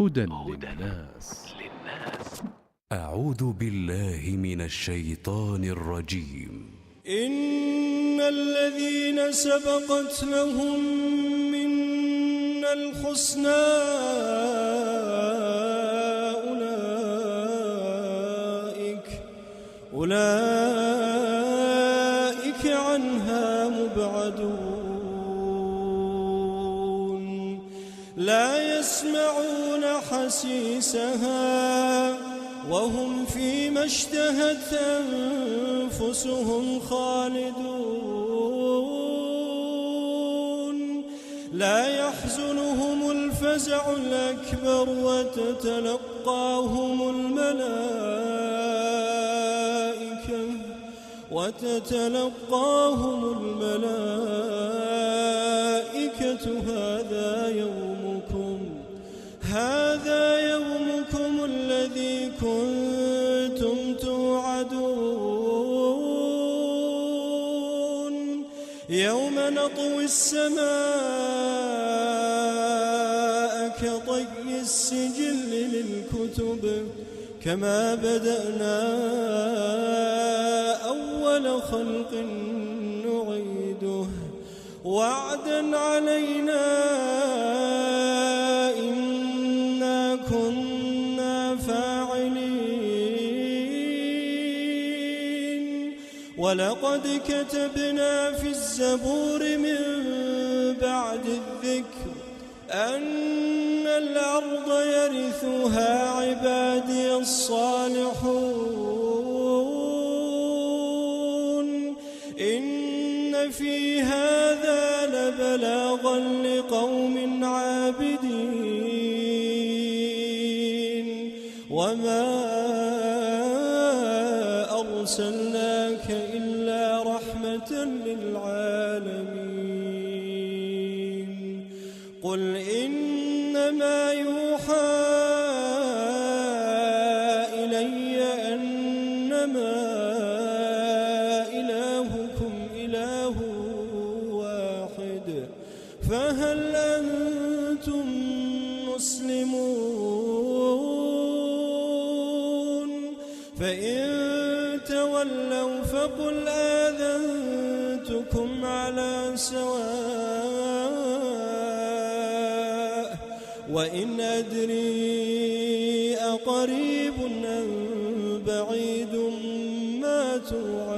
هدى للناس. أعوذ بالله من الشيطان الرجيم. إن الذين سبقت لهم منا الحسنى أولئك عنها مبعدون لا يسمعون حسيسها وهم فيما اشتهت أنفسهم خالدون لا يحزنهم الفزع الأكبر وتتلقاهم الملائكة هذا يومكم الذي كنتم توعدون يوم نطوي السماء كطي السجل للكتب كما بدأنا أول خلق نعيده وعدا علينا إنا كنا فاعلين ولقد كتبنا في الزبور من بعد الذكر أن الأرض يرثها عبادي الصالحون إن في هذا لبلاغا لقوم عابدين وما أرسلناك إلا رحمة للعالمين قل إنما يوحى إلي أنما إلهكم إله واحد فهل أنتم مسلمون فإن تولوا فقل آذنتكم على سواء وإن أدري أقريب أم بعيد ما توعدون